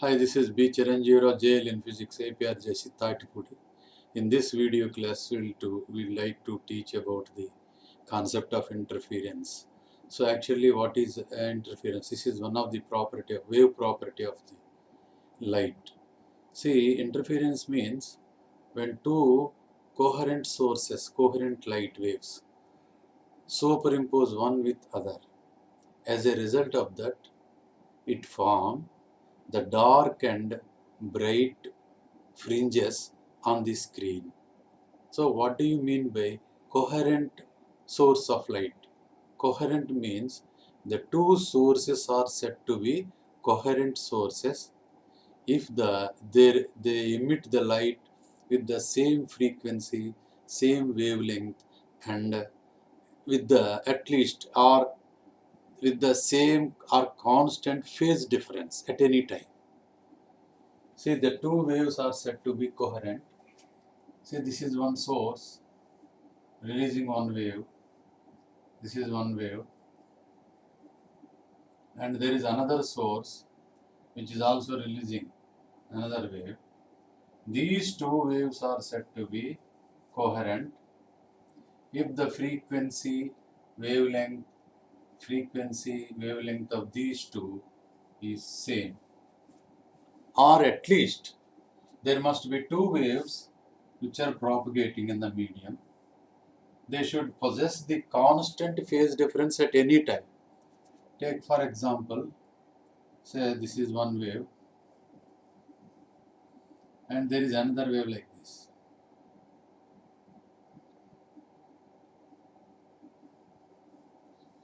Hi, this is B. Chiranjeev, JL in Physics, APR Jayasithatipudi. In this video class, we'll like to teach about the concept of interference. So actually, what is interference? This is one of the property of wave property of the light. See, interference means when two coherent sources, coherent light waves, superimpose one with other. As a result of that, it forms the dark and bright fringes on the screen. So what do you mean by coherent source of light? Coherent means the two sources are said to be coherent sources if they emit the light with the same frequency, same wavelength, and with the at least or with the same or constant phase difference at any time. See, the two waves are said to be coherent. See, this is one source releasing one wave. This is one wave. And there is another source which is also releasing another wave. These two waves are said to be coherent if the wavelength, wavelength of these two is same. Or at least there must be two waves which are propagating in the medium. They should possess the constant phase difference at any time. Take for example, say this is one wave and there is another wave like this.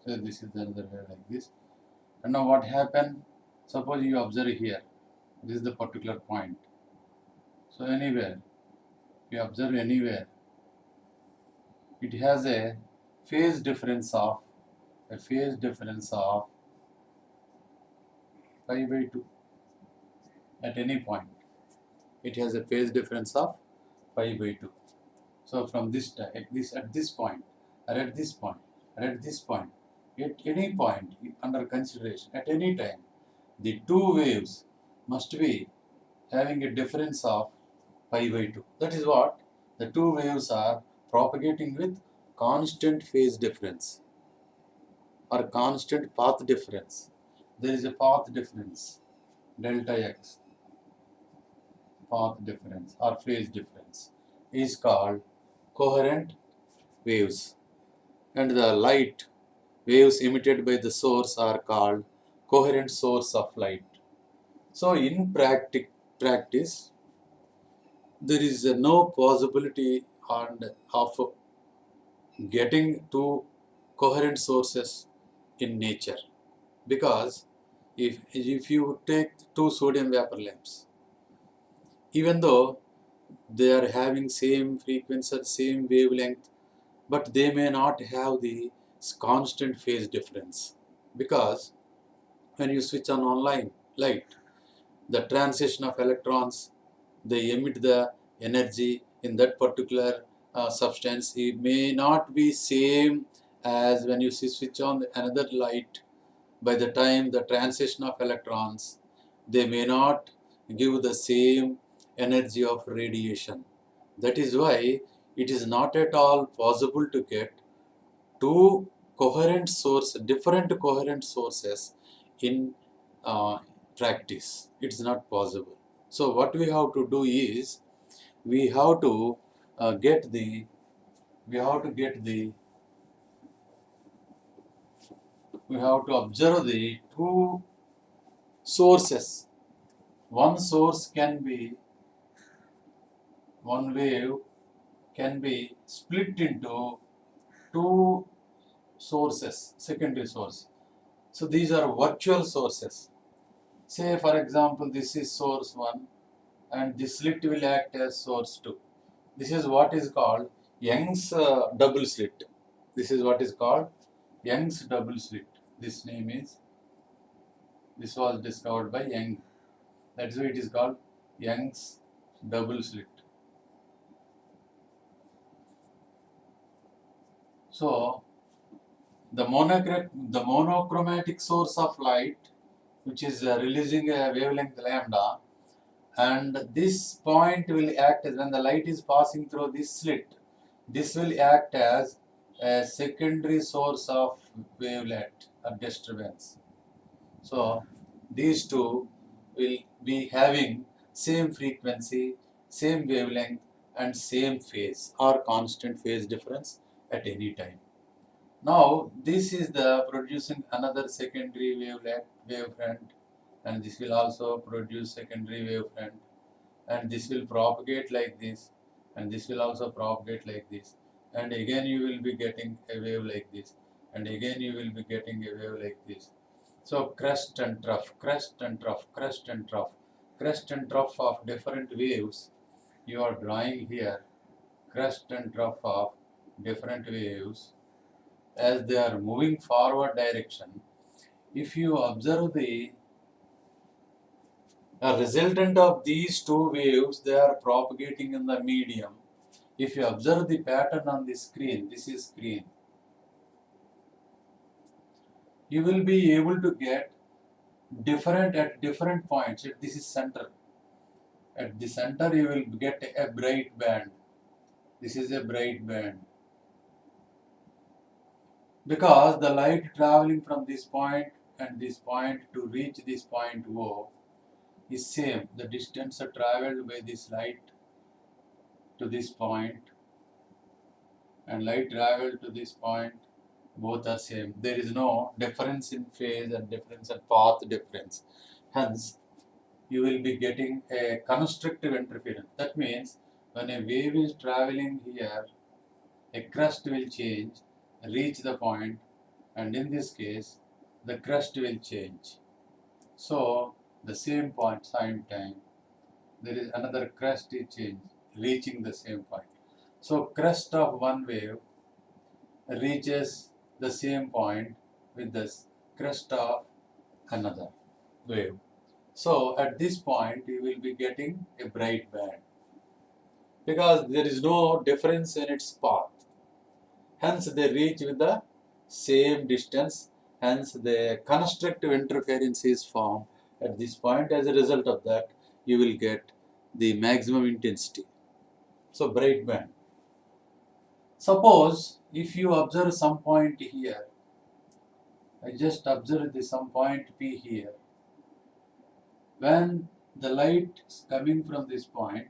So this is another wave like this. And now what happened? Suppose you observe here. This is the particular point. So anywhere, you observe anywhere, it has a phase difference of pi by 2 at any point. It has a phase difference of pi by 2. So from this at this point, or at this point, or at this point, at any point under consideration, at any time, the two waves must be having a difference of pi by 2. That is what the two waves are propagating with constant phase difference or constant path difference. There is a path difference, delta x, path difference or phase difference is called coherent waves, and the light waves emitted by the source are called coherent source of light. So in practice, there is no possibility of getting two coherent sources in nature, because if you take two sodium vapor lamps, even though they are having same frequency, same wavelength, but they may not have the constant phase difference, because when you switch on online light, the transition of electrons, they emit the energy in that particular substance. It may not be same as when you switch on another light. By the time the transition of electrons, they may not give the same energy of radiation. That is why it is not at all possible to get two different coherent sources in uh, practice. It's not possible. So what we have to do is we have to get the we have to get the we have to observe the two sources. One wave can be split into two sources, secondary source. So these are virtual sources. Say for example, this is source 1 and this slit will act as source 2. This is what is called Young's double slit. This is what is called Young's double slit. This was discovered by Young. That's why it is called Young's double slit. So the monochromatic source of light which is releasing a wavelength lambda, and this point will act as, when the light is passing through this slit, this will act as a secondary source of wavelet or disturbance. So these two will be having same frequency, same wavelength, and same phase or constant phase difference at any time. Now this is the producing another secondary wavefront, and this will also produce secondary wavefront, and this will propagate like this, and this will also propagate like this, and again you will be getting a wave like this, and again you will be getting a wave like this. So crest and trough, crest and trough, crest and trough, crest and trough of different waves you are drawing here, crest and trough of different waves as they are moving forward direction. If you observe the resultant of these two waves, they are propagating in the medium. If you observe the pattern on the screen, this is screen, you will be able to get different at different points. If this is center, at the center you will get a bright band. This is a bright band, because the light traveling from this point and this point to reach this point O is same. The distance traveled by this light to this point and light traveled to this point, both are same. There is no difference in phase and difference in path difference. Hence, you will be getting a constructive interference. That means when a wave is traveling here, a crest will change, reach the point, and in this case, the crest will change. So, the same point, same time, there is another crest is changed, reaching the same point. So, crest of one wave reaches the same point with the crest of another wave. So, at this point, you will be getting a bright band, because there is no difference in its path. Hence, they reach with the same distance. Hence, the constructive interference is formed at this point. As a result of that, you will get the maximum intensity. So, bright band. Suppose if you observe some point here, I just observe the some point P here. When the light is coming from this point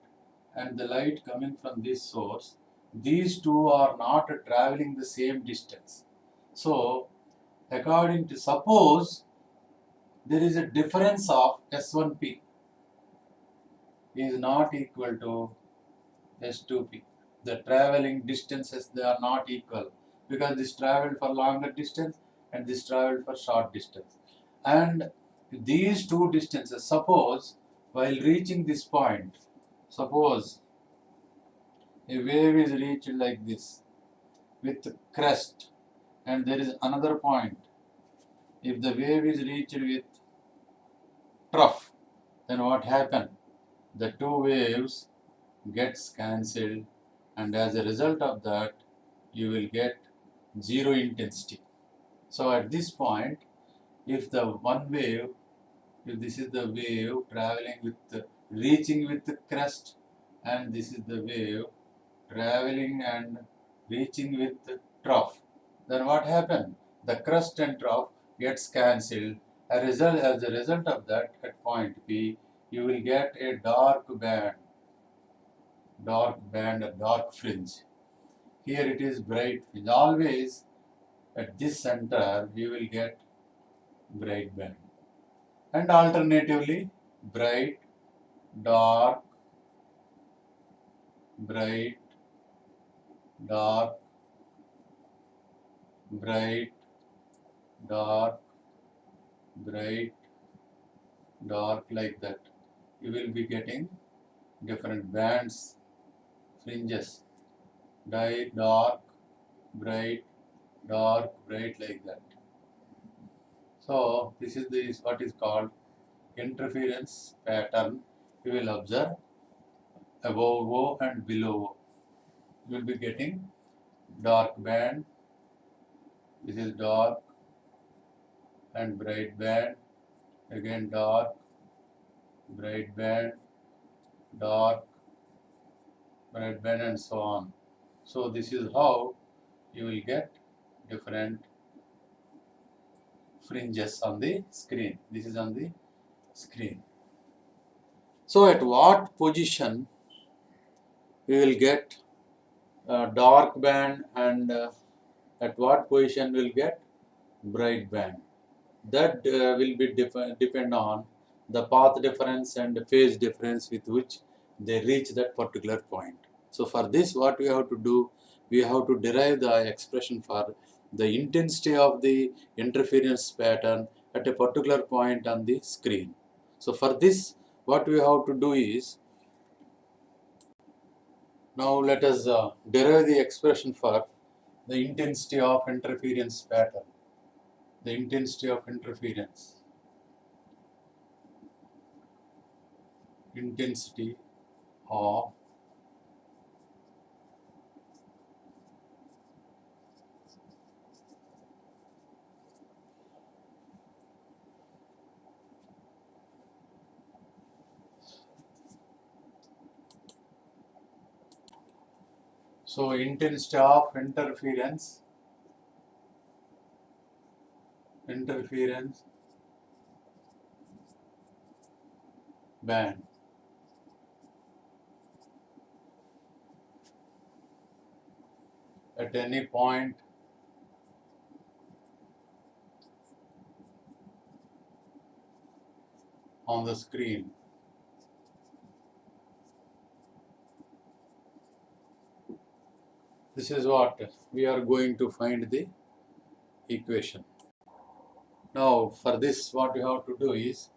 and the light coming from this source, these two are not traveling the same distance. So, according to, suppose there is a difference of S1P is not equal to S2P. The traveling distances, they are not equal, because this traveled for longer distance and this traveled for short distance. And these two distances, suppose while reaching this point, suppose a wave is reached like this with crest, and there is another point. If the wave is reached with trough, then what happens? The two waves gets cancelled, and as a result of that, you will get zero intensity. So at this point, if the one wave, if this is the wave traveling with, reaching with the crest, and this is the wave traveling and reaching with the trough, then what happens? The crest and trough gets cancelled. As a result of that, at point P, you will get a dark band, a dark fringe. Here it is bright fringe. Always at this center, you will get bright band. And alternatively, bright, dark, bright, dark, bright, dark, bright, dark, like that. You will be getting different bands, fringes, dark, bright, like that. So this is what is called interference pattern. You will observe above O and below O. You will be getting dark band. This is dark and bright band. again dark, bright band, dark, bright band, and so on. So this is how you will get different fringes on the screen. This is on the screen. So at what position we will get dark band, and at what position we will get bright band? That will be depend on the path difference and phase difference with which they reach that particular point. So for this, what we have to do, we have to derive the expression for the intensity of the interference pattern at a particular point on the screen. So for this, what we have to do is, now let us derive the expression for the intensity of interference pattern. The intensity of interference. Intensity of intensity of interference band at any point on the screen. This is what we are going to find the equation. Now for this, what we have to do is,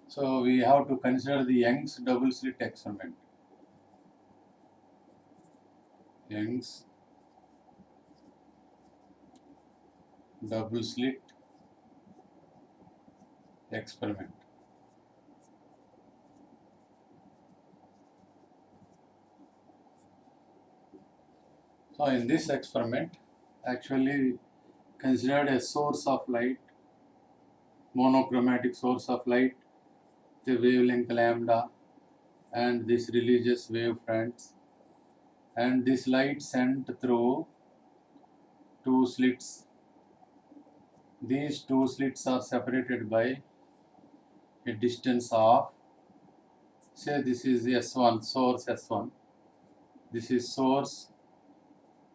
so we have to consider the Young's double slit experiment. Young's double slit experiment. So in this experiment, actually considered a source of light, monochromatic source of light, the wavelength lambda, and this releases wave fronts, and this light sent through two slits. These two slits are separated by a distance of, say this is S1, source S1, this is source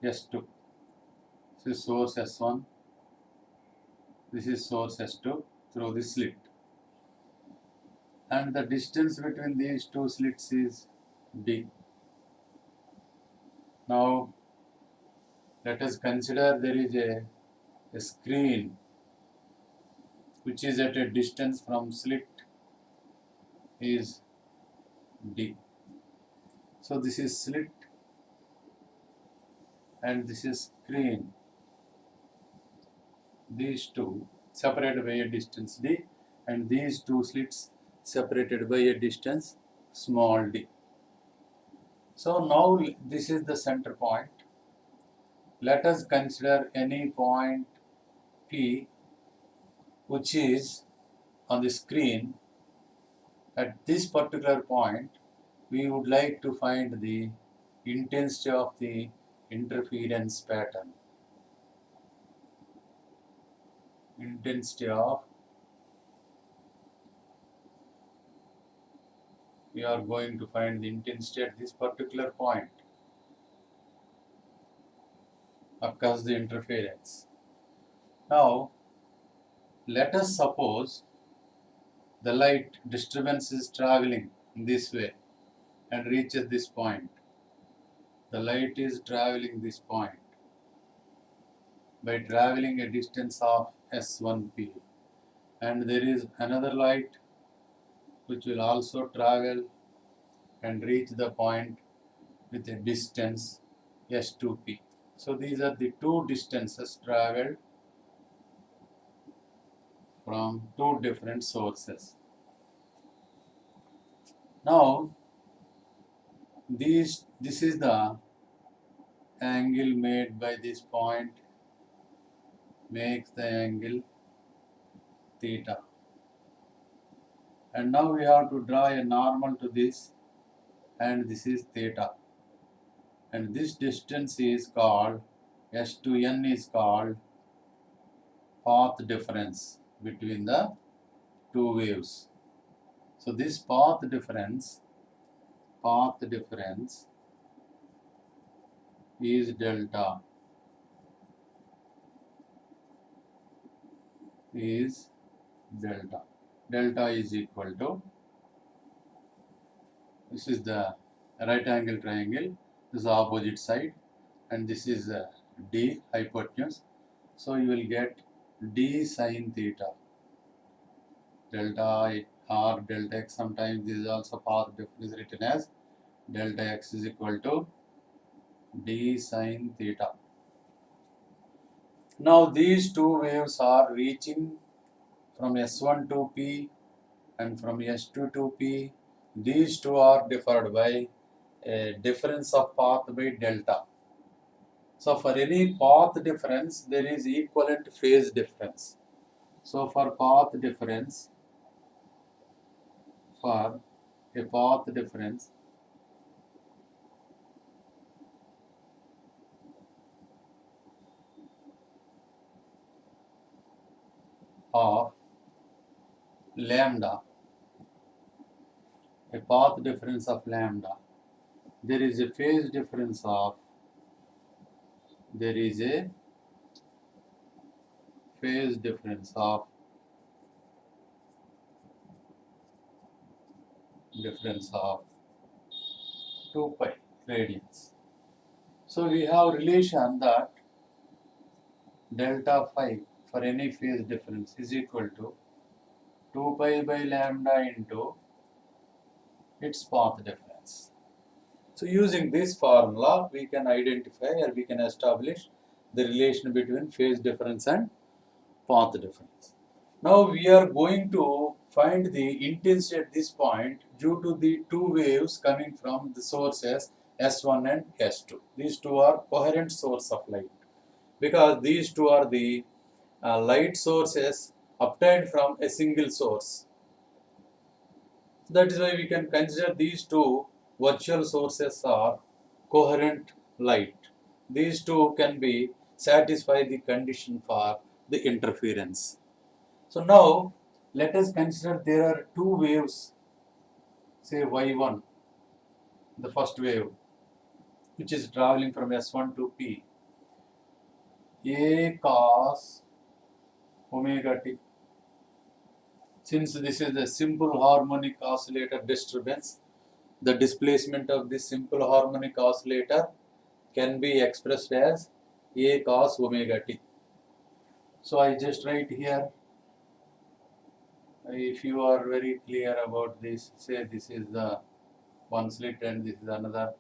S2, this is source S1, this is source S2 through this slit, and the distance between these two slits is D. Now let us consider there is a screen which is at a distance from slit is D. So this is slit and this is screen. These two separated by a distance D, and these two slits separated by a distance small d. So now this is the center point. Let us consider any point P which is on the screen. At this particular point, we would like to find the intensity of the interference pattern. Intensity of, we are going to find the intensity at this particular point occurs the interference. Now, let us suppose the light disturbance is traveling in this way and reaches this point. The light is traveling this point by traveling a distance of S1p, and there is another light which will also travel and reach the point with a distance S2p. So these are the two distances traveled from two different sources. Now this is the angle made by this point, makes the angle theta. And now we have to draw a normal to this, and this is theta. And this distance is called, S to N is called path difference between the two waves. So this path difference is delta, delta is equal to, this is the right angle triangle, this is the opposite side, and this is d hypotenuse. So you will get d sine theta, delta or delta x. Sometimes this is also path difference written as delta x is equal to d sine theta. Now these two waves are reaching from S1 to P and from S2 to P. These two are differed by a difference of path by delta. So for any path difference, there is equivalent phase difference. So for path difference, of lambda, a path difference of lambda, there is a phase difference of, difference of 2 pi radians. So we have relation that delta phi for any phase difference is equal to 2 pi by lambda into its path difference. So using this formula, we can identify or we can establish the relation between phase difference and path difference. Now we are going to find the intensity at this point due to the two waves coming from the sources S1 and S2. These two are coherent source of light because these two are the light sources obtained from a single source. That is why we can consider these two virtual sources are coherent light. These two can be satisfy the condition for the interference. So now let us consider there are two waves, say Y1, the first wave, which is traveling from S1 to P, A cos omega t. Since this is a simple harmonic oscillator disturbance, the displacement of this simple harmonic oscillator can be expressed as A cos omega t. So I just write here, if you are very clear about this, say this is the one slit and this is another,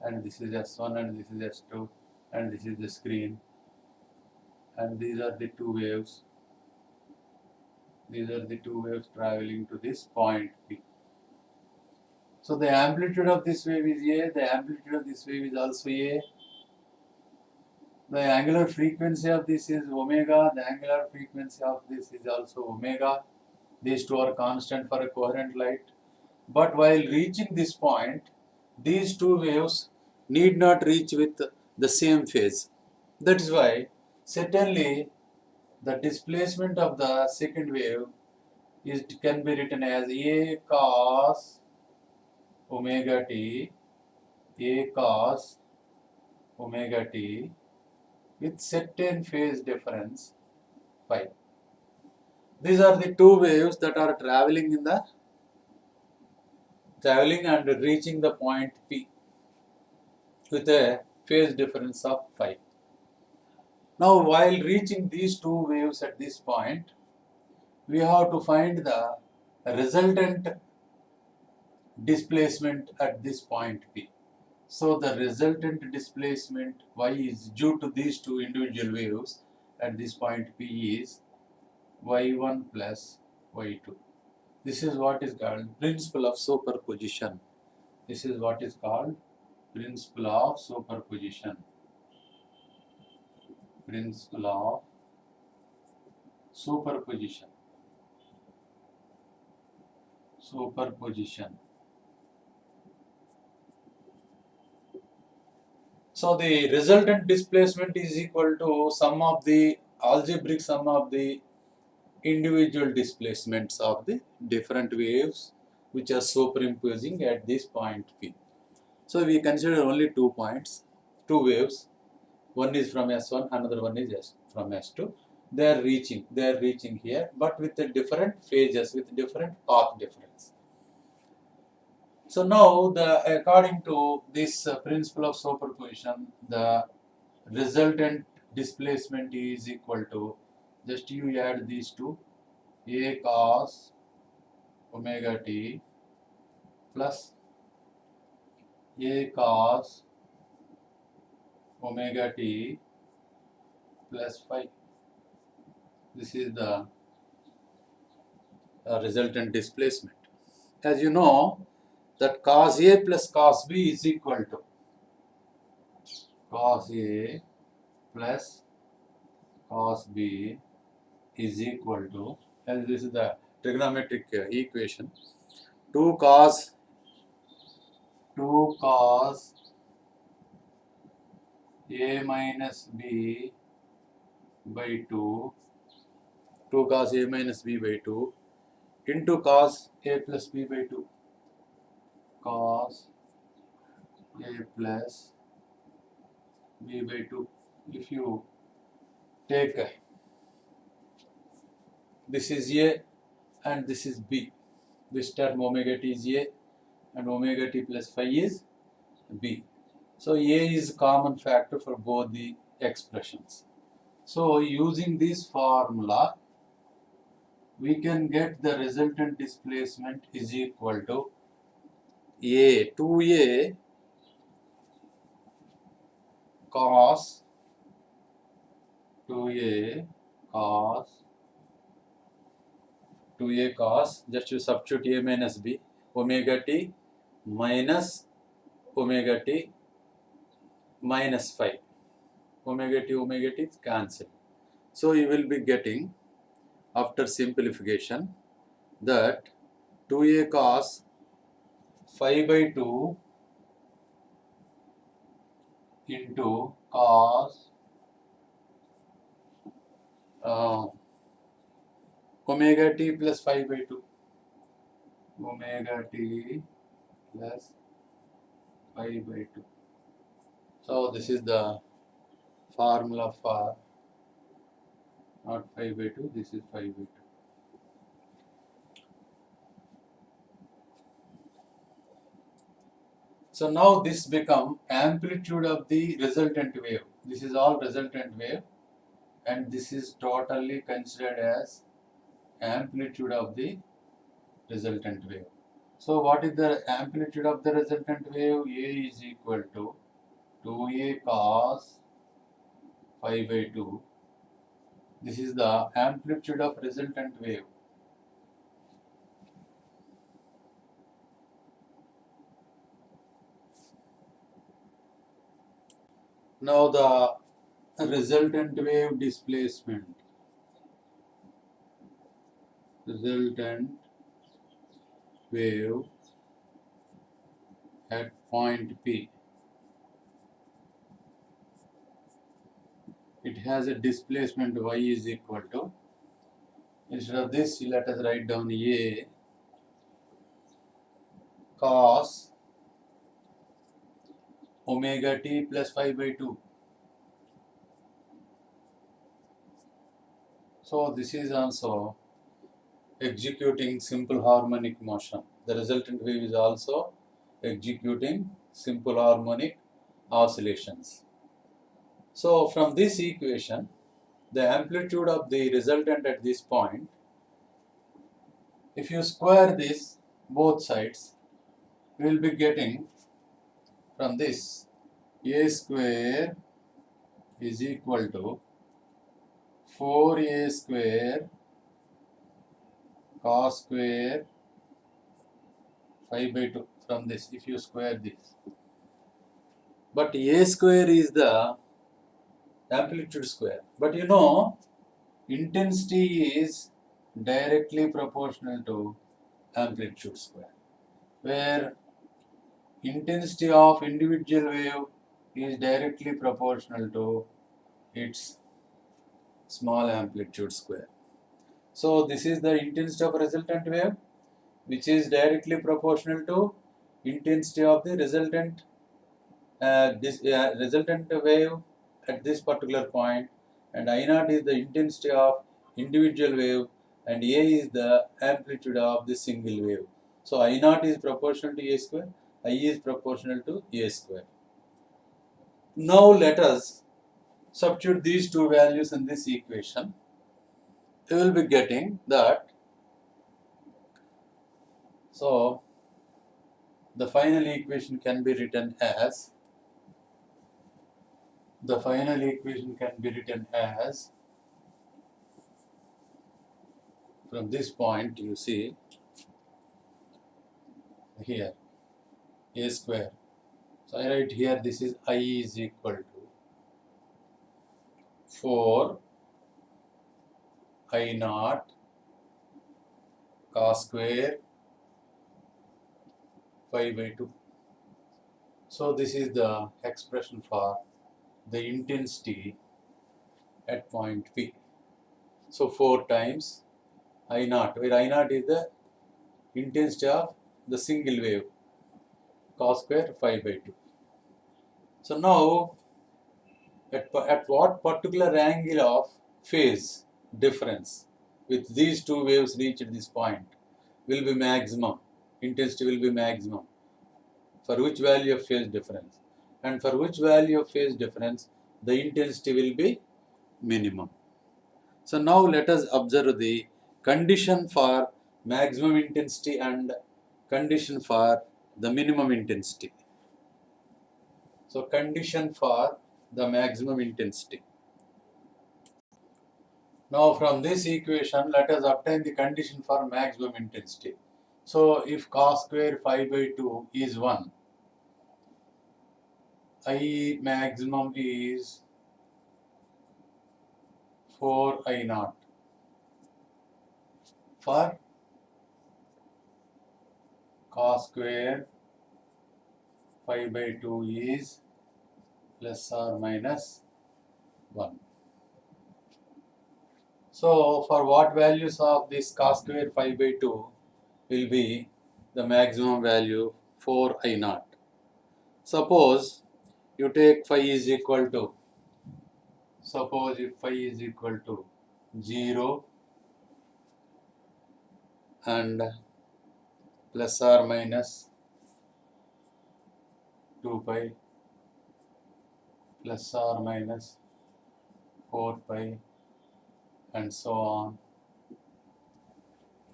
and this is S1 and this is S2, and this is the screen, and these are the two waves. These are the two waves traveling to this point P. So the amplitude of this wave is A, the amplitude of this wave is also A. The angular frequency of this is omega, the angular frequency of this is also omega. These two are constant for a coherent light. But while reaching this point, these two waves need not reach with the same phase. That is why certainly the displacement of the second wave can be written as A cos omega t, A cos omega t with certain phase difference phi. These are the two waves that are traveling and reaching the point P with a phase difference of phi. Now while reaching these two waves at this point, we have to find the resultant displacement at this point P. So the resultant displacement y is due to these two individual waves at this point P is y1 plus y2. This is what is called principle of superposition. This is what is called principle of superposition. Principle of superposition. superposition. So the resultant displacement is equal to algebraic sum of the individual displacements of the different waves which are superimposing at this point P. So we consider only 2 points, 2 waves. One is from S1, another one is from S2. They are reaching here, but with the different phases, with different path difference. So now, according to this principle of superposition, the resultant displacement is equal to, just you add these two, A cos omega t plus A cos omega t plus phi. This is the resultant displacement. As you know, that cos A plus cos B is equal to cos A plus cos B is equal to, as this is the trigonometric equation, 2 cos A minus B by 2, 2 cos A minus B by 2 into cos A plus B by 2, cos A plus B by 2. If you take this is A and this is B, this term omega t is A and omega t plus phi is B. So A is common factor for both the expressions. So using this formula, we can get the resultant displacement is equal to A 2A cos 2A cos, just you substitute A minus B, omega t minus omega t minus phi. Omega t is cancelled. So you will be getting, after simplification, that 2A cos phi by 2 into cos omega t plus phi by 2. Omega t plus phi by 2. So this is the formula for not phi by 2, this is phi by 2. So now this become amplitude of the resultant wave. This is all resultant wave and this is totally considered as amplitude of the resultant wave. So what is the amplitude of the resultant wave? A is equal to 2A cos phi by 2. This is the amplitude of resultant wave. Now the resultant wave displacement. Resultant wave at point P. It has a displacement y is equal to, instead of this, let us write down A cos omega t plus phi by 2. So this is also executing simple harmonic motion. The resultant wave is also executing simple harmonic oscillations. So from this equation, the amplitude of the resultant at this point, if you square this both sides, we will be getting from this A square is equal to 4A square cos square phi by 2 from this, if you square this. But A square is the amplitude square. But you know, intensity is directly proportional to amplitude square, where intensity of individual wave is directly proportional to its small amplitude square. So this is the intensity of resultant wave, which is directly proportional to intensity of the resultant resultant wave at this particular point, and I naught is the intensity of individual wave, and A is the amplitude of the single wave. So I naught is proportional to A square, I is proportional to A square. Now let us substitute these two values in this equation. You will be getting that. So the final equation can be written as from this point, you see here A square. So I write here, this is I is equal to 4 I naught cos square pi by 2. So this is the expression for the intensity at point P. So 4 times I naught, where I naught is the intensity of the single wave, cos square pi by 2. So now at what particular angle of phase difference with these two waves reached this point will be maximum, intensity will be maximum, for which value of phase difference, and for which value of phase difference the intensity will be minimum. So now let us observe the condition for maximum intensity and condition for the minimum intensity. So condition for the maximum intensity. Now from this equation, let us obtain the condition for maximum intensity. So if cos square pi by 2 is 1, I maximum is 4 I naught. For cos square pi by 2 is plus or minus 1. So for what values of this cos square pi by 2 will be the maximum value 4 I naught. Suppose you take phi is equal to, suppose if phi is equal to 0 and plus or minus 2 pi plus or minus 4 pi and so on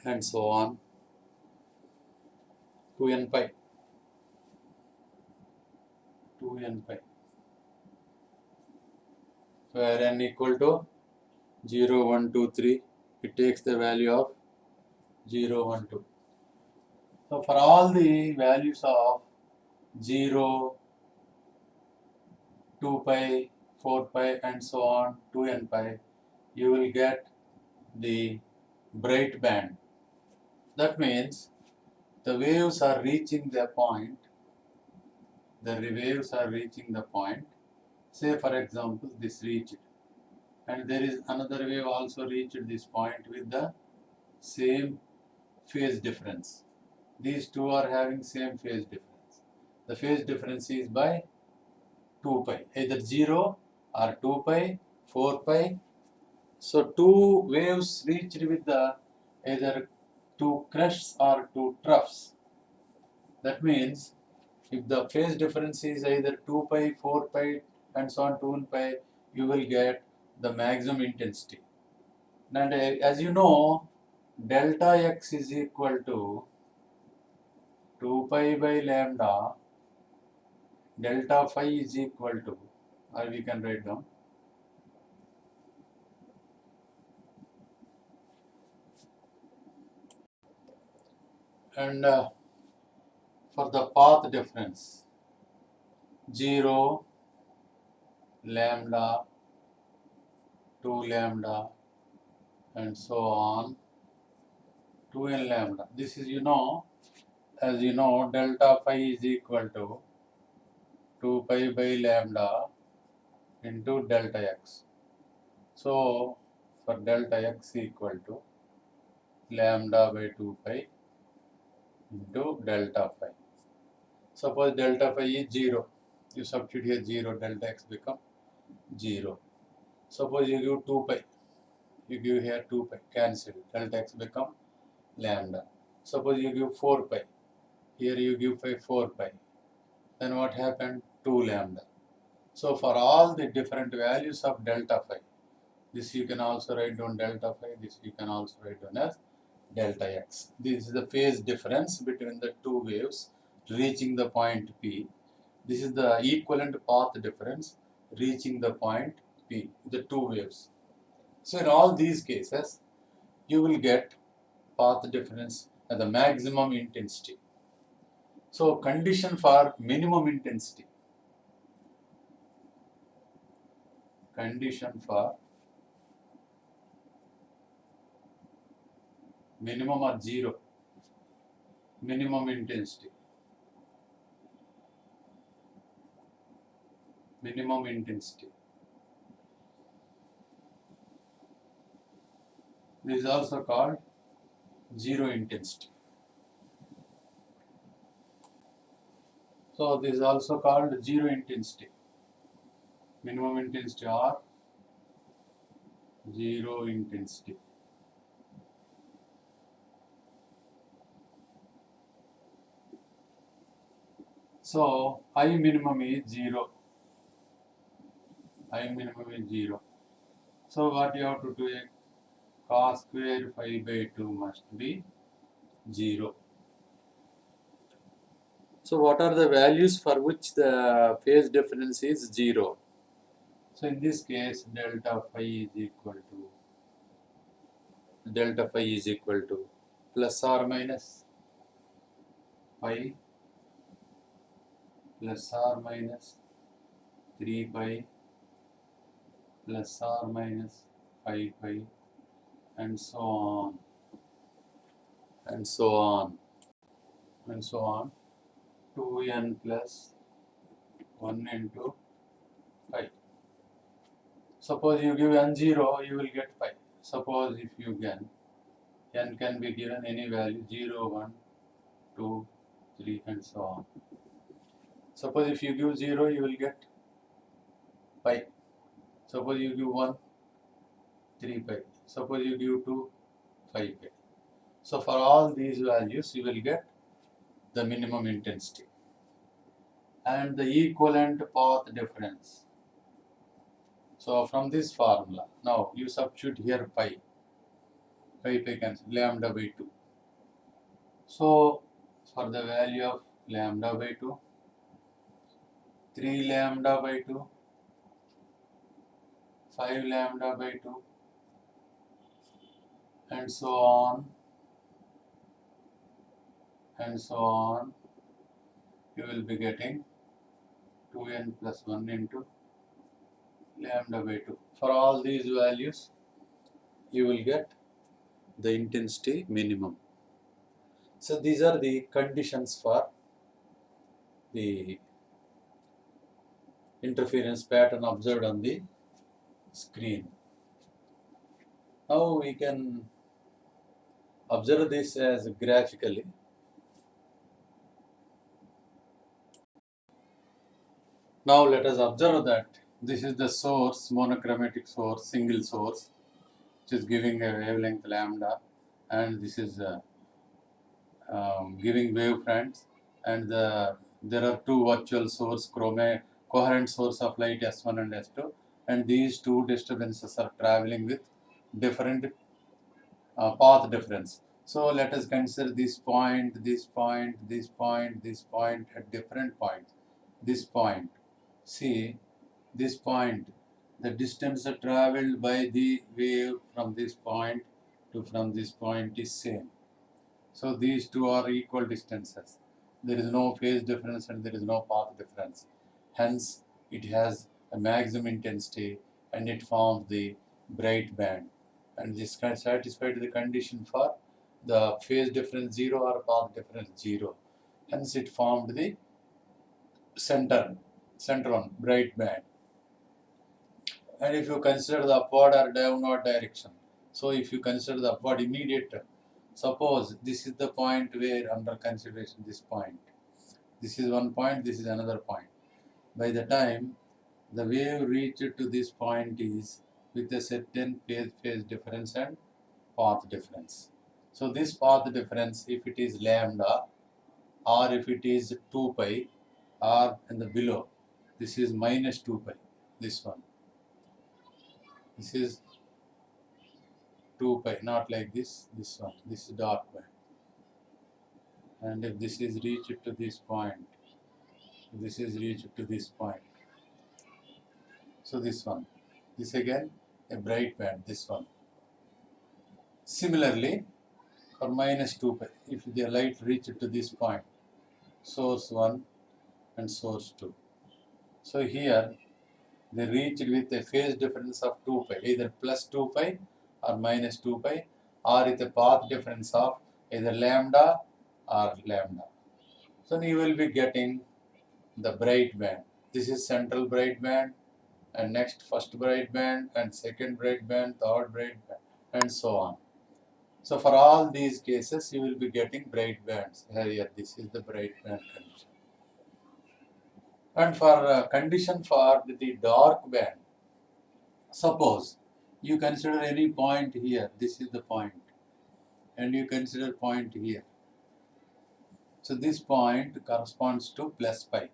and so on to n pi, where n equal to 0, 1, 2, 3, it takes the value of 0, 1, 2. So for all the values of 0, 2 pi, 4 pi and so on to n pi, you will get the bright band. That means the waves are reaching the point, say for example this reached, and there is another wave also reached this point with the same phase difference. These two are having same phase difference. The phase difference is by 2 pi, either 0 or 2 pi, 4 pi. So two waves reached with the either two crests or two troughs. That means if the phase difference is either 2 pi, 4 pi and so on to 1 pi, you will get the maximum intensity. And as you know, delta x is equal to 2 pi by lambda, delta phi is equal to, or we can write down, and for the path difference 0, lambda, 2 lambda and so on 2n lambda. This is, as you know, delta phi is equal to 2 pi by lambda into delta x. So, for delta x equal to lambda by 2 pi into delta phi. Suppose delta phi is 0. You substitute here 0, delta x become 0. Suppose you give 2 pi. You give here 2 pi, cancel. Delta x become lambda. Suppose you give 4 pi. Here you give 4 pi. Then what happened? 2 lambda. So for all the different values of delta phi, this you can also write down delta phi, this you can also write down as delta x. This is the phase difference between the two waves reaching the point P. This is the equivalent path difference reaching the point P, the two waves. So in all these cases, you will get path difference at the maximum intensity. So condition for minimum intensity. Condition for minimum or 0. Minimum intensity. Minimum intensity. This is also called 0 intensity. So this is also called 0 intensity. Minimum intensity or 0 intensity. So I minimum is 0. I minimum is 0. So what you have to do? Cos square phi by 2 must be 0. So what are the values for which the phase difference is 0? So in this case, delta phi is equal to plus or minus pi plus or minus 3 pi plus or minus 5 pi and so on and so on and so on 2n plus 1 into pi. Suppose you give n 0, you will get pi. Suppose if you can, n can be given any value 0, 1, 2, 3 and so on. Suppose if you give 0, you will get pi. Suppose you give 1, 3 pi. Suppose you give 2, 5 pi. So for all these values, you will get the minimum intensity and the equivalent path difference. So from this formula, now you substitute here pi cancel, lambda by 2. So for the value of lambda by 2, 3 lambda by 2, 5 lambda by 2 and so on and so on, you will be getting 2n plus 1 into lambda by 2. For all these values, you will get the intensity minimum. So these are the conditions for the interference pattern observed on the screen. Now we can observe this as graphically. Now let us observe that this is the source, monochromatic source, single source, which is giving a wavelength lambda, and this is giving wavefronts, and there are two virtual source, coherent source of light S1 and S2, and these two disturbances are traveling with different path difference. So let us consider this point, this point, this point, this point at different points. This point, see this point, the distance traveled by the wave from this point to from this point is same. So these two are equal distances. There is no phase difference and there is no path difference. Hence, it has a maximum intensity and it forms the bright band. And this satisfied the condition for the phase difference 0 or path difference 0. Hence it formed the center one, bright band. And if you consider the upward or downward direction, so if you consider the upward immediate, suppose this is the point where under consideration this point. This is one point, this is another point. By the time the wave reached to this point is with a certain phase difference and path difference. So this path difference, if it is lambda or if it is 2 pi or in the below, this is minus 2 pi, this one. This is 2 pi, not like this one, this is dark band. And if this is reached to this point, this is reached to this point. So this one, this again a bright band, this one. Similarly, for minus 2 pi, if the light reached to this point, source 1 and source 2. So here they reached with a phase difference of 2 pi, either plus 2 pi or minus 2 pi, or with a path difference of either lambda or lambda. So you will be getting the bright band. This is central bright band, and next first bright band, and second bright band, third bright band, and so on. So for all these cases, you will be getting bright bands. Here, this is the bright band condition. And for condition for the dark band, suppose you consider any point here, this is the point, and you consider point here. So this point corresponds to plus pi.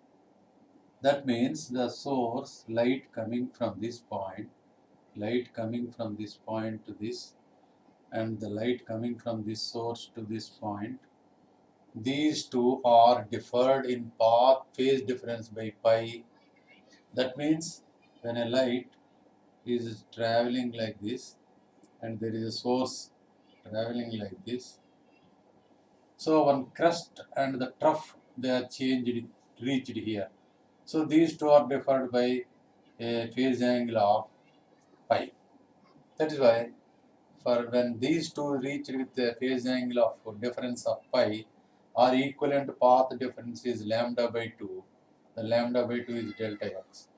That means the source light coming from this point to this, and the light coming from this source to this point. These two are differed in path phase difference by pi. That means when a light is traveling like this and there is a source traveling like this, so one crest and the trough, they are reached here. So these two are differed by a phase angle of pi. That is why for when these two reach with a phase angle of difference of pi, or equivalent path difference is lambda by 2. The lambda by 2 is delta x.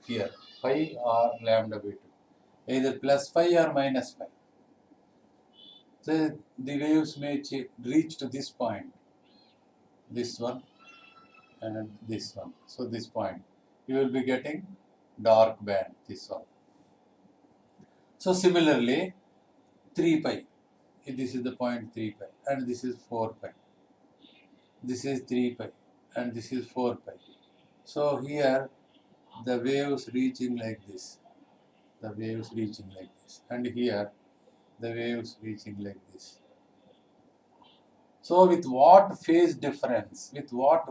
Here, pi or lambda by 2. Either plus pi or minus pi. So the waves may reach to this point, this one and this one. So this point, you will be getting dark band, this one. So similarly, 3 pi. This is the point 3 pi, and this is 4 pi. This is 3 pi, and this is 4 pi. So here the waves reaching like this, and here the waves reaching like this. So with what phase difference, with what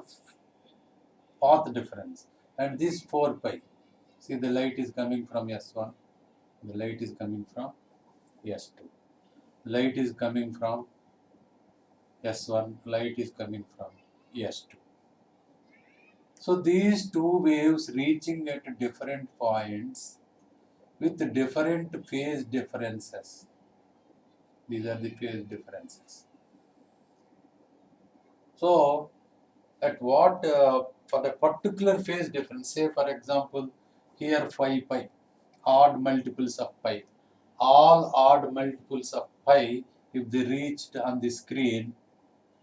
path difference, and this 4 pi. See, the light is coming from S1, the light is coming from S2. Light is coming from S1, light is coming from S2. So these two waves reaching at different points with different phase differences. These are the phase differences. So at what, for the particular phase difference, say for example, here 5 pi, odd multiples of pi. All odd multiples of pi, if they reached on the screen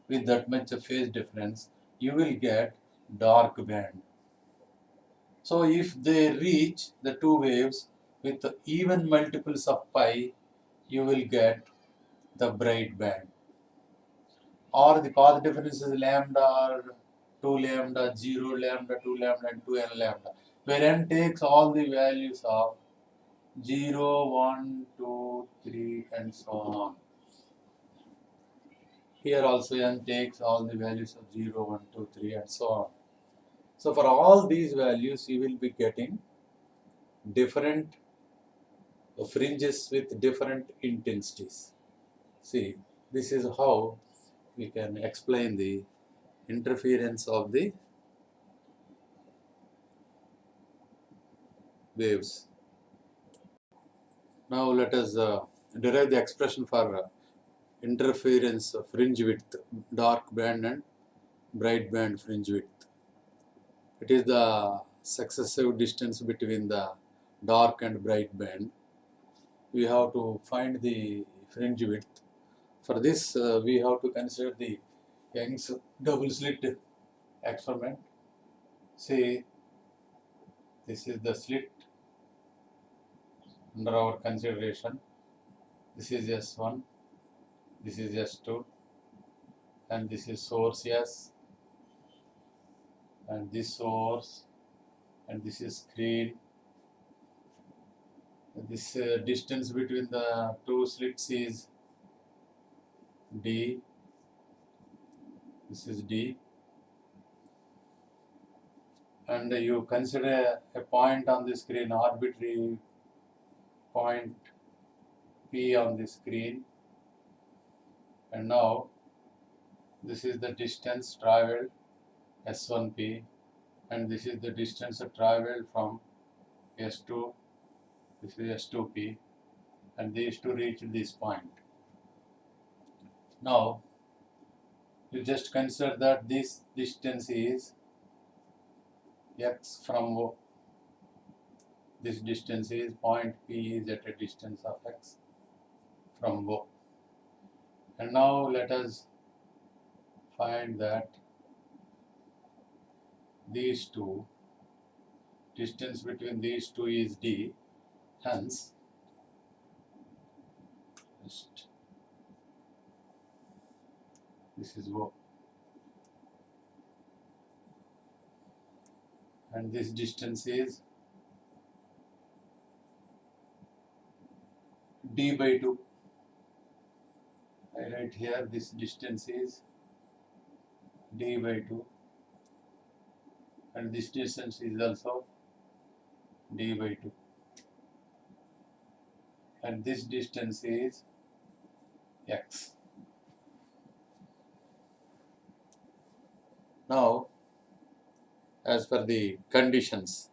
with that much of phase difference, you will get dark band. So if they reach the two waves with even multiples of pi, you will get the bright band. Or the path difference is lambda or 2 lambda, 0 lambda, 2 lambda, and 2n lambda, where n takes all the values of 0, 1, 2, 3, and so on. Here also n takes all the values of 0, 1, 2, 3, and so on. So for all these values, you will be getting different fringes with different intensities. See, this is how we can explain the interference of the waves. Now let us derive the expression for interference of fringe width, dark band and bright band fringe width. It is the successive distance between the dark and bright band. We have to find the fringe width. For this, we have to consider the Young's double slit experiment. See, this is the slit under our consideration. This is S1, this is S2, and this is source S, and this source, and this is screen. This distance between the two slits is D. This is D. And you consider a point on the screen, arbitrary point P on the screen. And now this is the distance traveled, S1P, and this is the distance traveled from S2, this is S2P, and these two reach this point. Now, you just consider that this distance is X from O. This distance is point P is at a distance of X from O. And now let us find that these two, distance between these two is D, hence this is O. And this distance is D by 2. I write here this distance is D by 2, and this distance is also D by 2, and this distance is X. Now, as per the conditions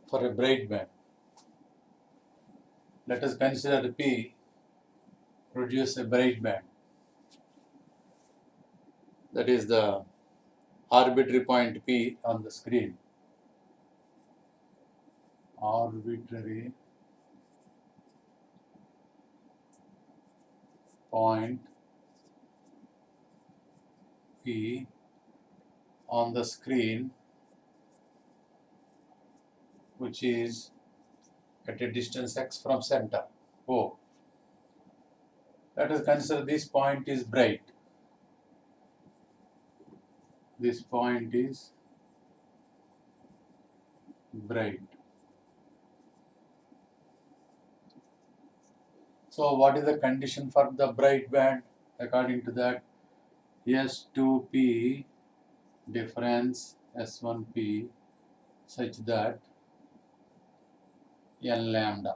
for a bright band, let us consider P produce a bright band. That is the arbitrary point P on the screen. Arbitrary point P on the screen, which is at a distance X from center, O. Let us consider this point is bright. This point is bright. So what is the condition for the bright band? According to that, S2P difference S1P such that n lambda,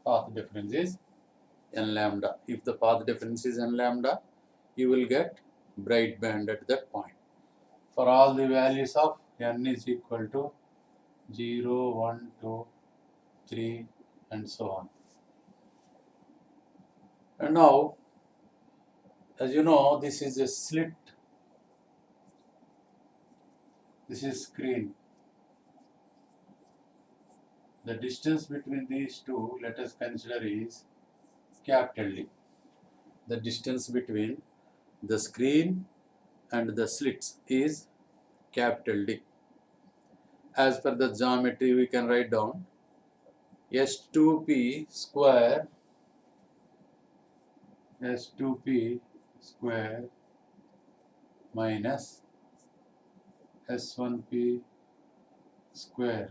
path difference is n lambda. If the path difference is n lambda, you will get bright band at that point. For all the values of n is equal to 0, 1, 2, 3 and so on. And now, as you know, this is a slit, this is screen. The distance between these two, let us consider, is capital D. The distance between the screen and the slits is capital D. As per the geometry, we can write down S2P square minus S1P square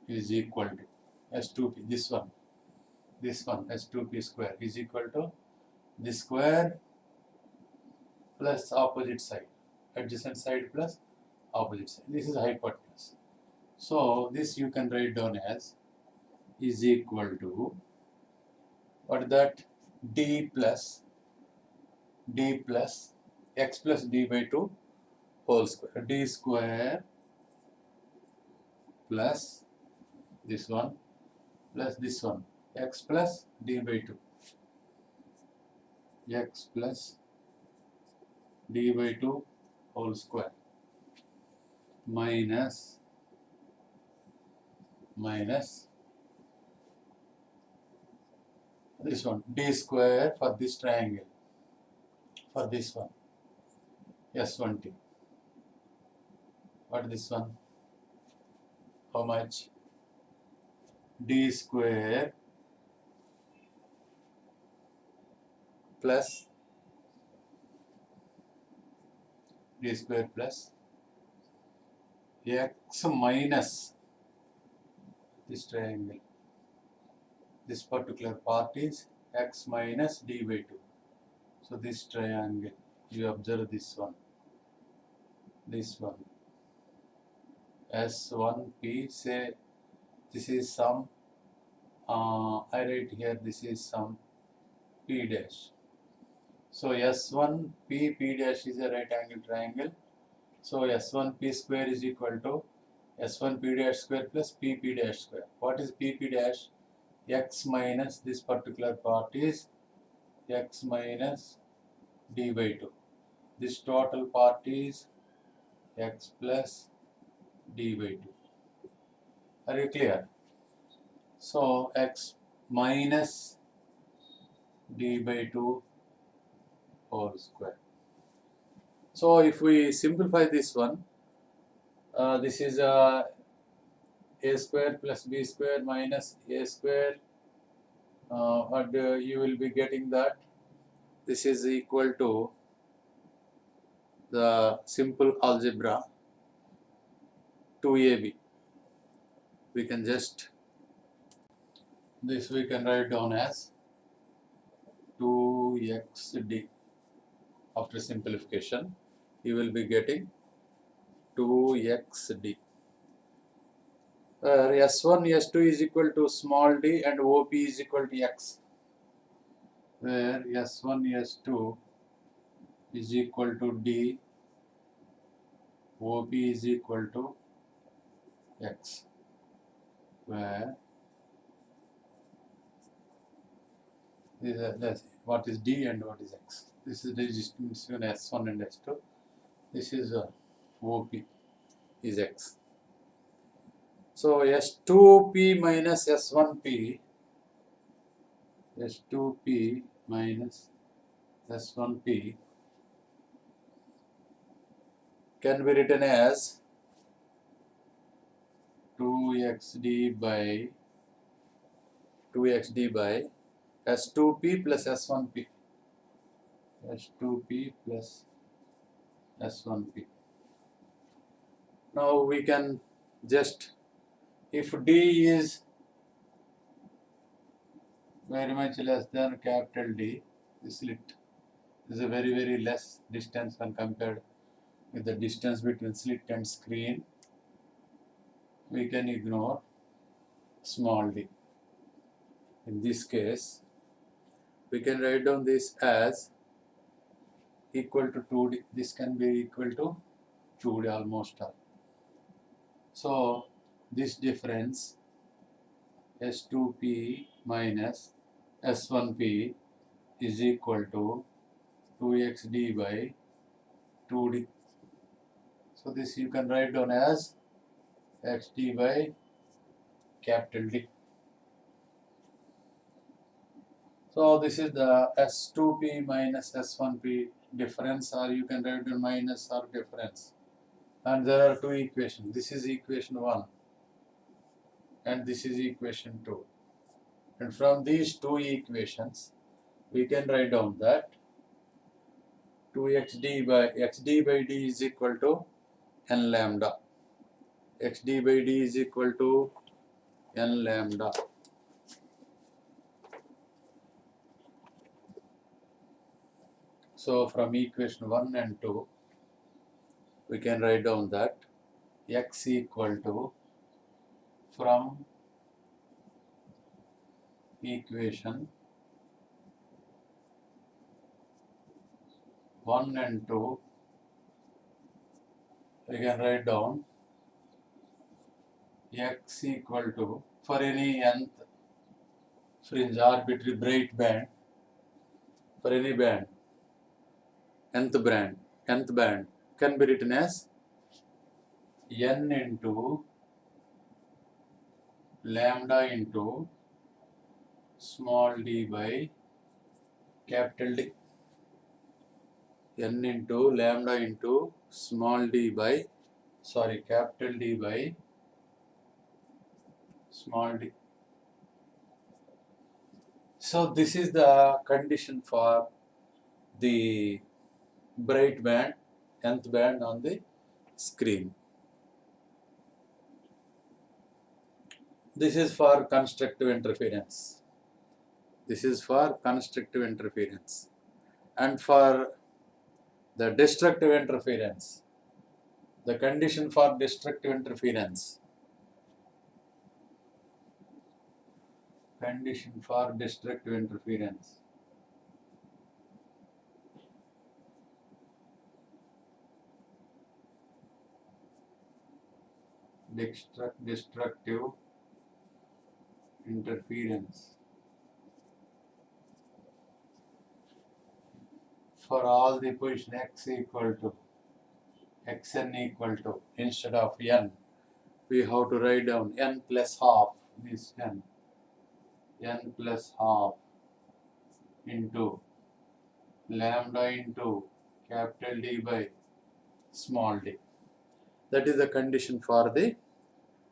is equal to S2P, this one S2P square is equal to this square plus opposite side, adjacent side plus opposite side. This is hypotenuse. So this you can write down as is equal to, what is that, D plus X plus D by 2 whole square. D square plus this one plus this one, X plus D by 2. x plus d by 2 whole square minus this one d square for this triangle, for this one S1t. What this one? How much? D square plus d square plus x minus this triangle. This particular part is x minus d by 2. So this triangle, you observe this one, S1p, say this is some, I write here this is some p dash. So S1p p dash is a right angle triangle. So S1p square is equal to S1p dash square plus pp dash square. What is pp dash? X minus this particular part is x minus d by 2. This total part is x plus d by 2. Are you clear? So x minus d by 2 whole square. So if we simplify this one, this is a square plus b square minus a square, and you will be getting that this is equal to the simple algebra 2ab. We can just, this we can write down as 2xd. After simplification, you will be getting 2xd. S1, S2 is equal to small d and OP is equal to x, where S1, S2 is equal to d, OP is equal to x, where what is d and what is x. This is the distance between S1 and S2. This is OP is x. So S2p minus S1p, S2p minus S1p can be written as 2xd by S2p plus S1p. S2p plus S1p. Now we can just, if d is very much less than capital D, this slit is a very less distance when compared with the distance between slit and screen, we can ignore small d. In this case, we can write down this as equal to 2d. This can be equal to 2d almost all. So this difference S2p minus S1p is equal to 2xd by 2d. So this you can write down as xd by capital D. So this is the S2p minus S1p difference, or you can write down minus or difference. And there are two equations. This is equation 1 and this is equation 2. And from these two equations, we can write down that 2xd by xd by d is equal to n lambda. xd by d is equal to n lambda. So from equation 1 and 2, we can write down that x equal to, from equation 1 and 2, we can write down x equal to, for any nth fringe arbitrary bright band, for any band, nth band can be written as n into lambda into small d by capital D. N into lambda into small d by, capital D by small d. So this is the condition for the bright band, nth band on the screen. This is for constructive interference. This is for constructive interference. And for the destructive interference, the condition for destructive interference, destructive interference for all the position xn equal to, instead of n, we have to write down n plus half, this n plus half into lambda into capital D by small d. That is the condition for the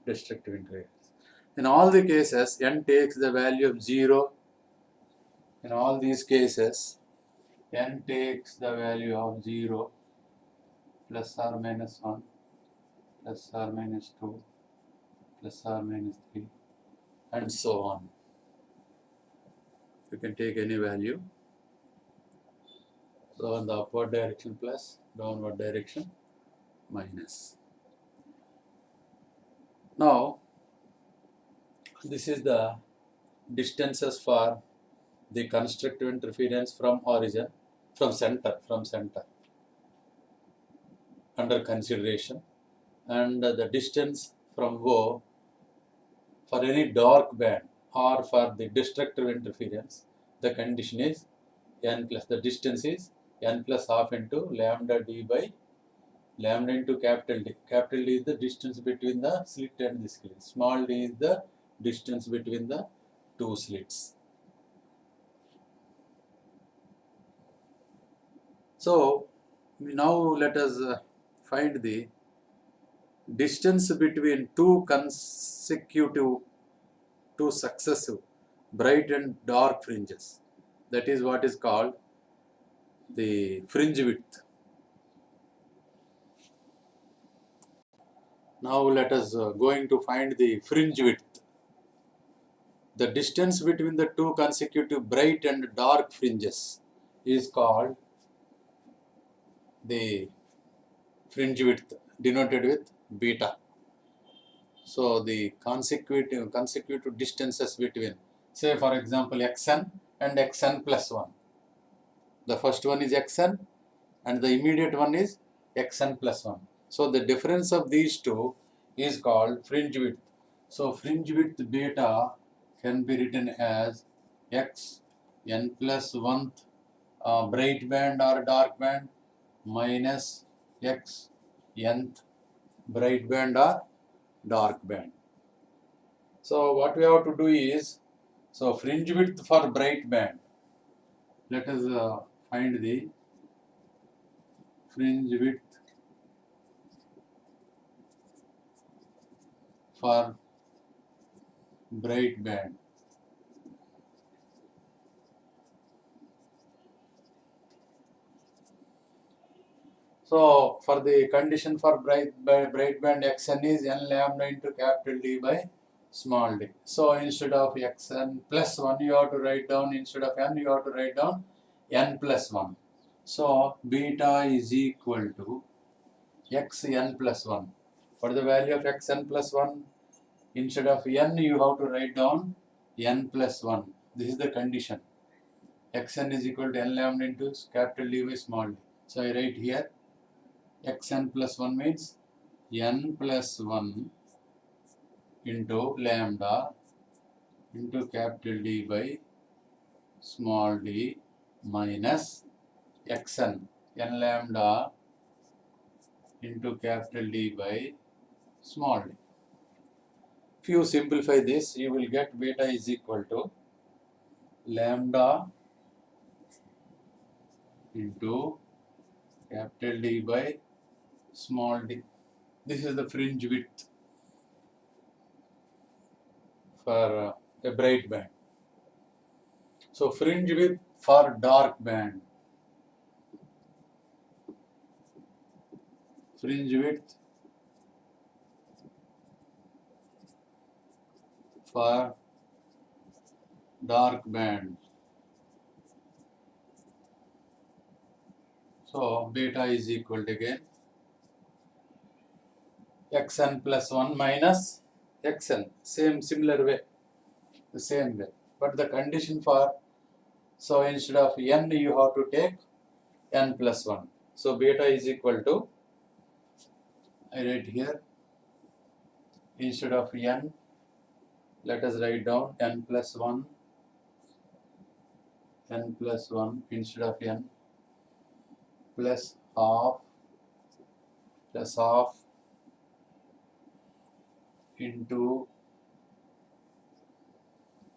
destructive interference. In all the cases, n takes the value of 0. In all these cases, n takes the value of 0, plus or minus 1, plus or minus 2, plus or minus 3, and so on. You can take any value. So in the upward direction plus, downward direction minus. Now, this is the distances for the constructive interference from origin, from center under consideration, and the distance from O for any dark band or for the destructive interference, the condition is n plus, the distance is n plus half into lambda d by lambda into capital D. Capital D is the distance between the slit and the slit. Small d is the distance between the two slits. So now let us find the distance between two successive bright and dark fringes. That is what is called the fringe width. Now let us going to find the fringe width. The distance between the two consecutive bright and dark fringes is called the fringe width, denoted with beta. So the consecutive distances between, say for example, xn and xn plus 1. The first one is xn and the immediate one is xn plus 1. So the difference of these two is called fringe width. So fringe width beta can be written as x n plus 1th bright band or dark band minus x nth bright band or dark band. So what we have to do is, so fringe width for bright band, let us find the fringe width for bright band. So for the condition for bright band, xn is n lambda into capital D by small d. So instead of xn plus 1, you have to write down, instead of n, you have to write down n plus 1. So beta is equal to xn plus 1. For the value of xn plus 1, instead of n, you have to write down n plus 1. This is the condition. Xn is equal to n lambda into capital D by small d. So I write here xn plus 1 means n plus 1 into lambda into capital D by small d minus xn, n lambda into capital D by small d. If you simplify this, you will get beta is equal to lambda into capital D by small d. This is the fringe width for a bright band. So fringe width for dark band. Fringe width for dark band. So beta is equal to again xn plus 1 minus xn. Similar way. The same way. But the condition for, so instead of n you have to take n plus 1. So beta is equal to, I write here, instead of n, let us write down n plus 1 instead of n plus half into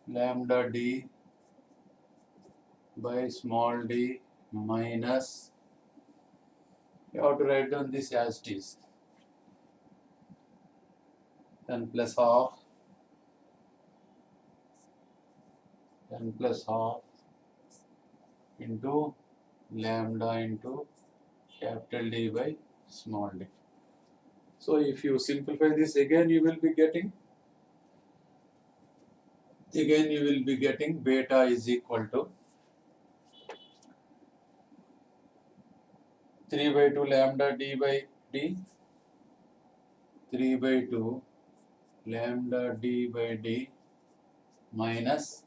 lambda d by small d minus, you have to write down this as it is, n plus half into lambda into capital D by small d. So if you simplify this again, you will be getting beta is equal to 3 by 2 lambda d by d, 3 by 2 lambda d by d minus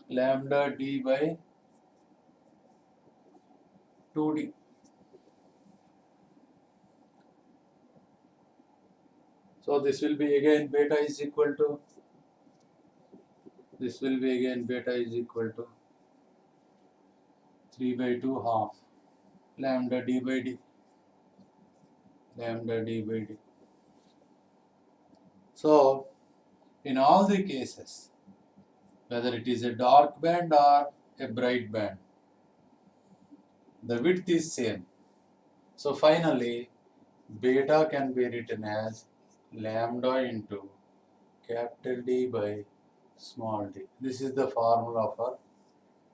lambda d by 2d. So this will be again beta is equal to 3 by 2 half lambda d by d. So in all the cases, whether it is a dark band or a bright band, the width is same. So finally, beta can be written as lambda into capital D by small d. This is the formula for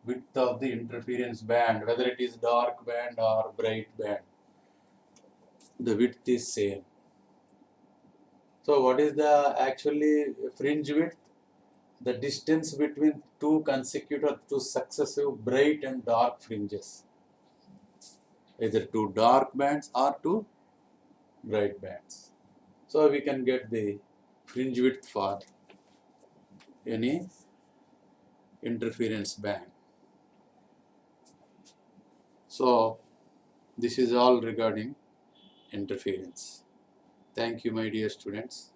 width of the interference band, whether it is dark band or bright band. The width is same. So what is the actually fringe width? The distance between two successive bright and dark fringes, either two dark bands or two bright bands. So we can get the fringe width for any interference band. So this is all regarding interference. Thank you, my dear students.